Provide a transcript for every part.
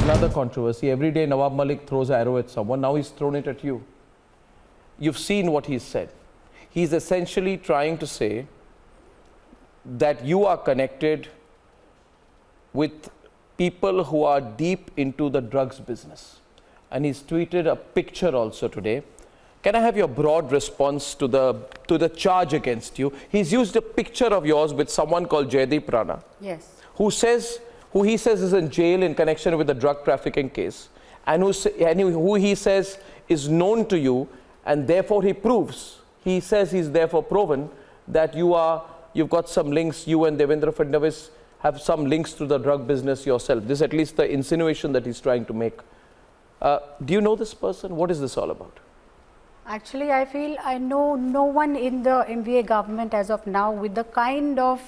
another controversy. Every day Nawab Malik throws an arrow at someone. Now he's thrown it at you. You've seen what he's said. He's essentially trying to say that you are connected with people who are deep into the drugs business. And he's tweeted a picture also today. Can I have your broad response to the charge against you? He's used a picture of yours with someone called Jaideep Rana. Yes. Who he says is in jail in connection with the drug trafficking case, and who he says is known to you, and therefore he says he's therefore proven that you've got some links, you and Devendra Fadnavis have some links to the drug business yourself. This is at least the insinuation that he's trying to make. Do you know this person? What is this all about? Actually, I feel I know no one in the MVA government as of now with the kind of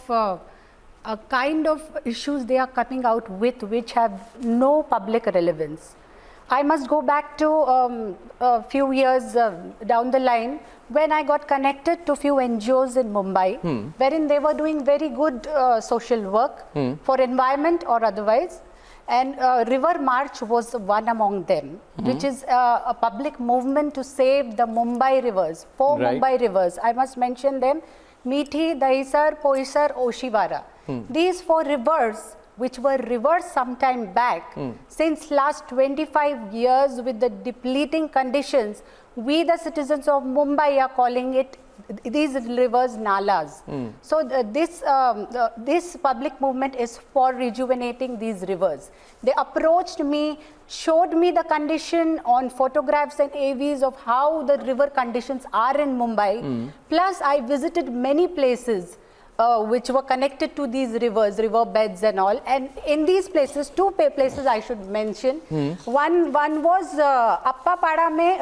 issues they are coming out with, which have no public relevance. I must go back to a few years down the line when I got connected to few NGOs in Mumbai, wherein they were doing very good social work for environment or otherwise. And River March was one among them, which is a public movement to save the Mumbai rivers, four Mumbai rivers. I must mention them: Meethi, Dahisar, Poisar, Oshiwara. These four rivers, which were reversed some time back, since last 25 years with the depleting conditions, we the citizens of Mumbai are calling it these rivers nalas. So this public movement is for rejuvenating these rivers. They approached me, showed me the condition on photographs and AVs of how the river conditions are in Mumbai. Plus I visited many places which were connected to these rivers, river beds and all. And in these places, two places I should mention. One was Appapada mein,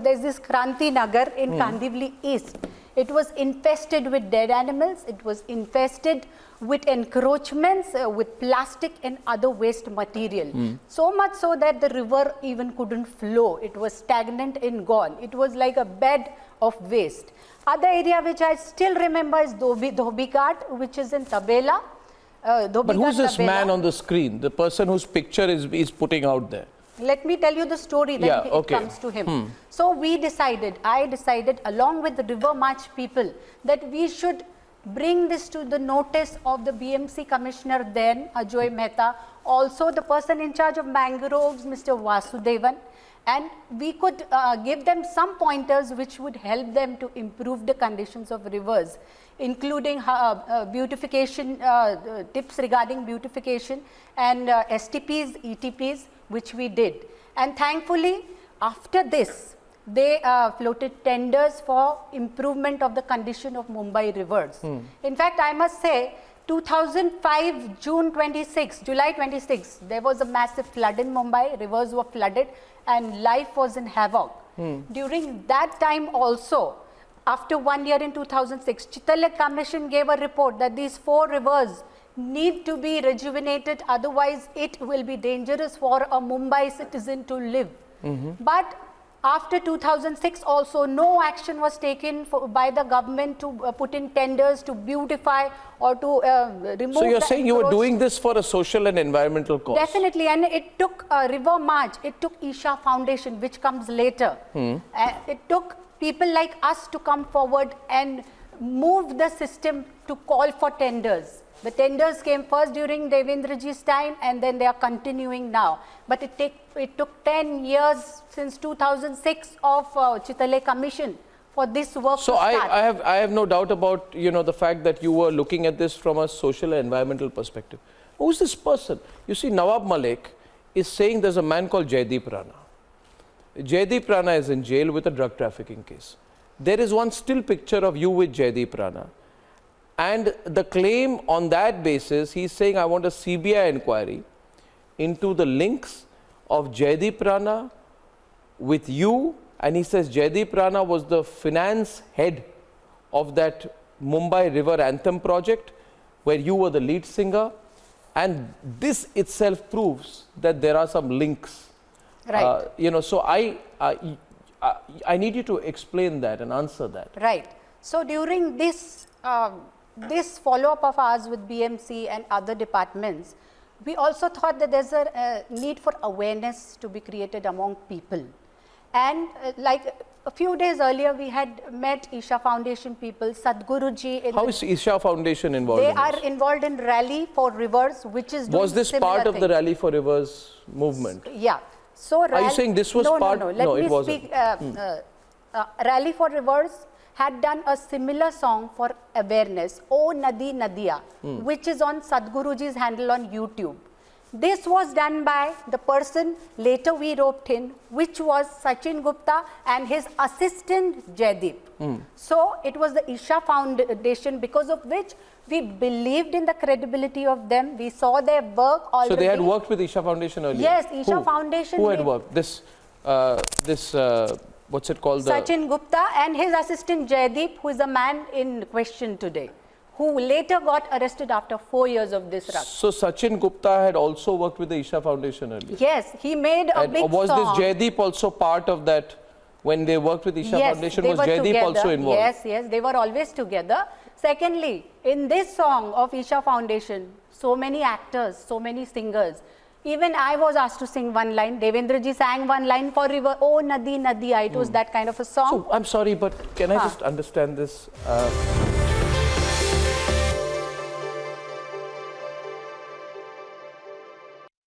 there's this Kranti Nagar in Kandivali East. It was infested with dead animals. It was infested with encroachments, with plastic and other waste material. So much so that the river even couldn't flow. It was stagnant and gone. It was like a bed of waste. Other area which I still remember is Dhobi Ghat, which is in Tabela. But who's this man on the screen, the person whose picture is putting out there? Let me tell you the story, then it comes to him. So I decided along with the River March people that we should bring this to the notice of the BMC commissioner then, Ajoy Mehta, also the person in charge of mangroves, Mr. Vasudevan, and we could give them some pointers which would help them to improve the conditions of rivers, including beautification, tips regarding beautification and STPs, ETPs, which we did. And thankfully, after this, they floated tenders for improvement of the condition of Mumbai rivers. In fact, I must say, 2005, July 26, there was a massive flood in Mumbai, rivers were flooded and life was in havoc. During that time also, after 1 year in 2006, Chitale Commission gave a report that these four rivers need to be rejuvenated, otherwise it will be dangerous for a Mumbai citizen to live. But after 2006 also, no action was taken by the government to put in tenders to beautify or to remove. So you're saying you were doing this for a social and environmental cause? Definitely, and it took River March, it took Isha Foundation, which comes later. It took people like us to come forward and move the system to call for tenders. The tenders came first during Devendraji's time and then they are continuing now. But it took 10 years since 2006 of Chitale Commission for this work to start. I have no doubt about the fact that you were looking at this from a social and environmental perspective. Who's this person? You see, Nawab Malik is saying there's a man called Jaideep Rana. Jaideep Rana is in jail with a drug trafficking case. There is one still picture of you with Jaideep Rana. And the claim on that basis, he's saying, I want a CBI inquiry into the links of Jaideep Rana with you. And he says Jaideep Rana was the finance head of that Mumbai River Anthem project, where you were the lead singer. And this itself proves that there are some links. Right. So I need you to explain that and answer that. Right. So during this this follow-up of ours with BMC and other departments, we also thought that there's a need for awareness to be created among people. And like a few days earlier, we had met Isha Foundation people, Sadhguruji. How is Isha Foundation involved They in are this? involved in Rally for Rivers, which is doing Was this similar part of the thing. Rally for Rivers movement? Yeah. So Are you saying this was no, part- No, no, Let no, me it wasn't. speak. Rally for Rivers had done a similar song for awareness, O Nadi Nadia, which is on Sadhguruji's handle on YouTube. This was done by the person later we roped in, which was Sachin Gupta and his assistant Jaideep. So it was the Isha Foundation, because of which we believed in the credibility of them. We saw their work already. So they had worked with Isha Foundation earlier? Yes, Isha Who? Foundation Who had did. worked? What's it called? Sachin Gupta and his assistant Jaideep, who is the man in question today, who later got arrested after 4 years of this rush. So Sachin Gupta had also worked with the Isha Foundation earlier? Yes, he made a And big was song. this Jaideep also part of that when they worked with Isha Yes, Foundation? they Was were Jaideep together. also involved? Yes, yes, they were always together. Secondly, in this song of Isha Foundation, so many actors, so many singers. Even I was asked to sing one line. Devendraji sang one line for River. Oh, Nadi, Nadiya. It was that kind of a song. So I'm sorry, but can I just understand this?